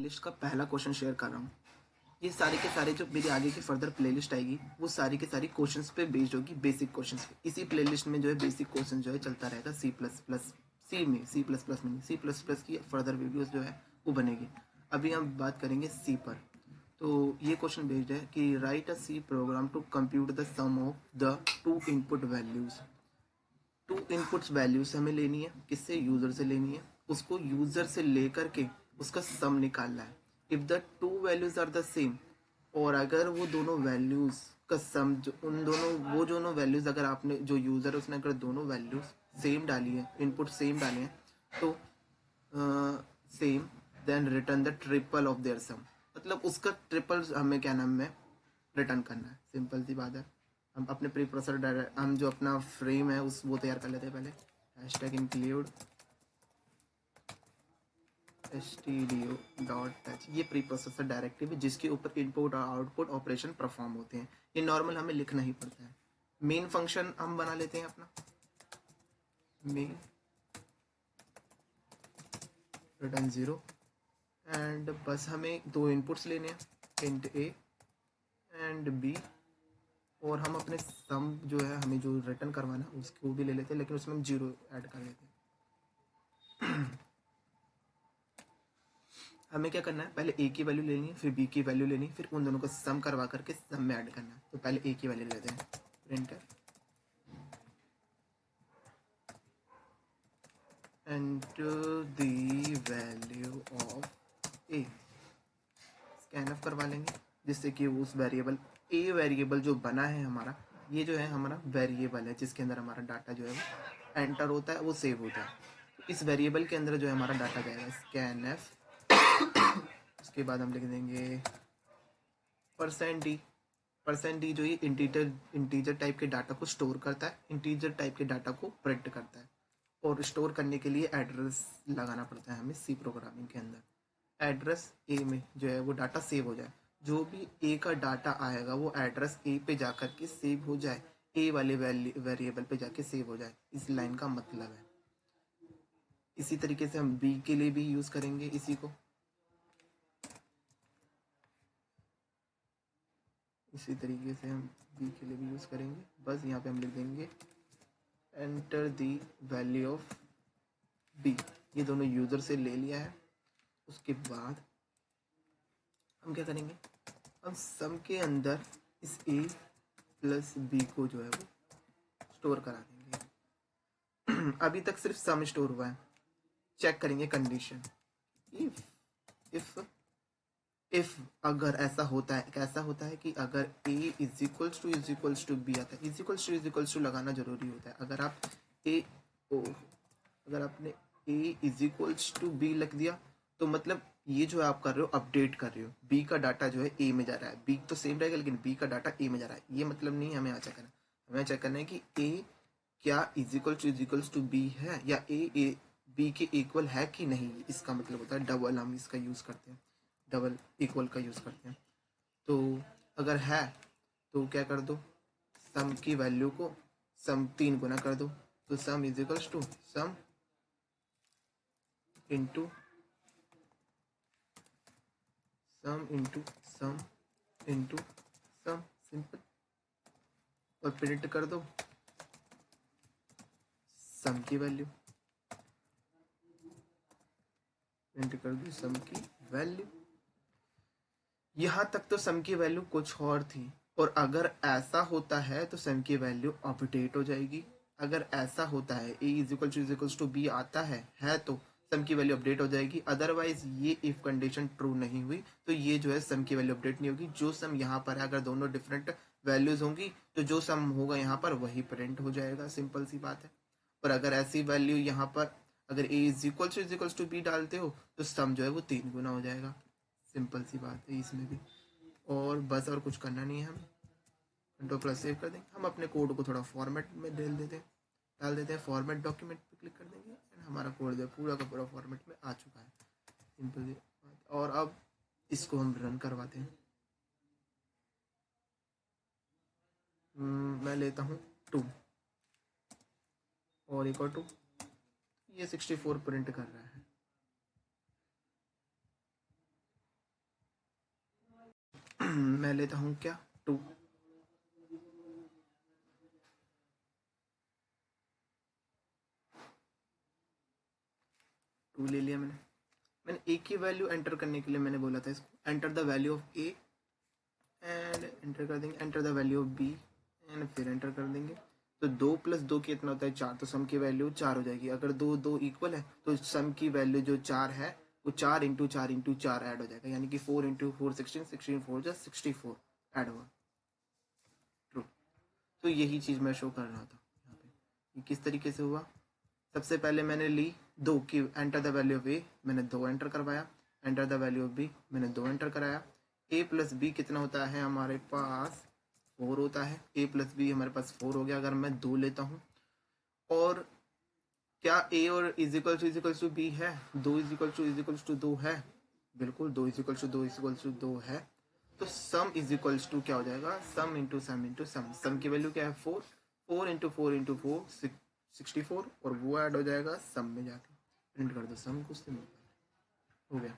Playlist का पहला question share कर रहा हूँ। ये सारे के सारे जो मेरी आगे की फर्दर प्लेलिस्ट आएगी वो सारी के सारी क्वेश्चंस पे बेस्ड होगी, बेसिक क्वेश्चंस पे। इसी प्लेलिस्ट में जो है बेसिक क्वेश्चन जो है चलता रहेगा C plus plus C plus plus की फर्दर वीडियोस जो है वो बनेगी। अभी हम बात करेंगे सी पर। तो ये क्वेश्चन बेस्ड है कि write a C program to compute the sum of the two input values. Two inputs values हमें लेनी है, किससे? यूजर से लेनी है। उसको यूजर से लेकर के उसका सम निकालना है। If the two values are the same, और अगर वो दोनों वैल्यूज का सम जो उन दोनों वो दोनों वैल्यूज अगर आपने जो यूजर है उसने अगर दोनों वैल्यूज सेम डाली है, इनपुट सेम डाले हैं, तो same then return the triple of their sum. मतलब उसका ट्रिपल हमें क्या नाम है रिटर्न करना है। सिंपल सी बात है। हम अपने प्री प्रोसेसर हम जो अपना फ्रेम है उस वो तैयार कर लेते हैं पहले। हैशटैग इंक्लूड stdio.h, ये प्री प्रोसेसर डायरेक्टिव है जिसके ऊपर इनपुट और आउटपुट ऑपरेशन परफॉर्म होते हैं। ये नॉर्मल हमें लिखना ही पड़ता है। मेन फंक्शन हम बना लेते हैं अपना मेन रिटर्न 0, एंड बस हमें दो इनपुट्स लेने हैं, इंट ए एंड बी। और हम अपने सम जो है हमें जो रिटर्न करवाना है उसको भी ले लेते हैं, लेकिन उसमें हम 0 ऐड कर लेते हैं। हमें क्या करना है, पहले ए की वैल्यू लेनी है, फिर बी की वैल्यू लेनी है, फिर उन दोनों को सम करवा करके सम में ऐड करना है। तो पहले ए की वैल्यू लेते हैं, print enter the value of A, scan of करवा लेंगे जिससे कि उस वेरिएबल ए वेरिएबल जो बना है हमारा, ये जो है हमारा वेरिएबल है जिसके अंदर हमारा डाटा जो है वो एंटर होता है, वो सेव होता है। तो इस वेरिएबल के अंदर जो है हमारा डाटा जाएगा स्कैन एफ। उसके बाद हम लिख देंगे %d। %d जो ये इंटीजर टाइप के डाटा को स्टोर करता है, इंटीजर टाइप के डाटा को प्रिंट करता है। और स्टोर करने के लिए एड्रेस लगाना पड़ता है हमें सी प्रोग्रामिंग के अंदर। एड्रेस ए में जो है वो डाटा सेव हो जाए, जो भी ए का डाटा आएगा वो एड्रेस ए पे जाकर के सेव हो जाए, ए वाले वेरिएबल पे जाके सेव हो जाए। इस लाइन का मतलब है। इसी तरीके से हम बी के लिए भी यूज़ करेंगे इसी को। इसी तरीके से हम बी के लिए भी यूज़ करेंगे। बस यहाँ पे हम लिख देंगे enter the value of B. ये दोनों यूज़र से ले लिया है। उसके बाद हम क्या करेंगे, हम सम के अंदर इस ए प्लस बी को जो है वो स्टोर करा देंगे। अभी तक सिर्फ सम स्टोर हुआ है। चेक करेंगे कंडीशन, इफ अगर ऐसा होता है, कैसा होता है कि अगर a is equals to B आता है, इज इक्वल्स टू लगाना जरूरी होता है। अगर आप अगर आपने a is equals to B लिख दिया तो मतलब ये जो आप कर रहे हो अपडेट कर रहे हो, b का डाटा जो है a में जा रहा है। b तो सेम रहेगा लेकिन b का डाटा a में जा रहा है। ये मतलब नहीं हमें यहाँ चेक करना, हमें चेक करना है कि a क्या इज इक्वल्स टू बी है या a b के इक्वल है कि नहीं। इसका मतलब होता है डबल, हम इसका यूज करते हैं, डबल इक्वल का यूज़ करते हैं। तो अगर है तो क्या कर दो, सम की वैल्यू को सम 3 गुना कर दो, तो sum is equals to sum into sum into sum into sum, simple. और प्रिंट कर दो सम की वैल्यू, प्रिंट कर दो सम की वैल्यू। यहाँ तक तो सम की वैल्यू कुछ और थी, और अगर ऐसा होता है तो सम की वैल्यू अपडेट हो जाएगी। अगर ऐसा होता है a is equals to B आता है तो सम की वैल्यू अपडेट हो जाएगी। अदरवाइज ये इफ कंडीशन ट्रू नहीं हुई तो ये जो है सम की वैल्यू अपडेट नहीं होगी। जो सम यहाँ पर है, अगर दोनों डिफरेंट वैल्यूज होंगी तो जो सम होगा यहाँ पर वही प्रिंट हो जाएगा। सिंपल सी बात है। और अगर ऐसी वैल्यू यहाँ पर अगर a is equals to B डालते हो तो सम जो है वो 3 गुना हो जाएगा। सिंपल सी बात है इसमें भी। और बस और कुछ करना नहीं है, हम कंट्रोल प्लस सेव कर देंगे। हम अपने कोड को थोड़ा फॉर्मेट में डाल देते हैं। फॉर्मेट डॉक्यूमेंट पे क्लिक कर देंगे एंड हमारा कोड जो पूरा का पूरा फॉर्मेट में आ चुका है। सिंपल सी बात। और अब इसको हम रन करवाते हैं। मैं लेता हूँ 2 और एक और 2, ये 64 प्रिंट कर रहा है। मैं लेता हूँ क्या 2, 2 ले लिया मैंने ए की वैल्यू एंटर करने के लिए मैंने बोला था इसको enter the value of A and enter कर देंगे, enter the value of B and फिर एंटर कर देंगे। तो 2 + 2 कितना होता है 4, तो सम की वैल्यू 4 हो जाएगी। अगर 2 2 इक्वल है तो सम की वैल्यू जो 4 है वो 4 × 4 × 4 ऐड हो जाएगा, यानी कि 4 × 4 16, 16 4 जा 64 ऐड होगा। ट्रू। तो यही चीज़ मैं शो कर रहा था यहाँ पे। ये किस तरीके से हुआ, सबसे पहले मैंने ली 2 की enter the value of A, मैंने 2 एंटर करवाया, enter the value of B मैंने 2 एंटर कराया। ए प्लस बी कितना होता है हमारे पास 4 होता है, ए प्लस बी हमारे पास 4 हो गया अगर मैं 2 लेता हूँ। और क्या ए और इज इक्वल टू बी है, 2 इज इक्वल टू 2 है, बिल्कुल 2 इज इक्वल टू 2 है। तो सम इज इक्वल्स टू क्या हो जाएगा, सम इंटू सम। सम की वैल्यू क्या है 4, 4 × 4 × 4 64 और वो ऐड हो जाएगा सम में जाके। प्रिंट कर दो सम, कुछ नहीं हो गया।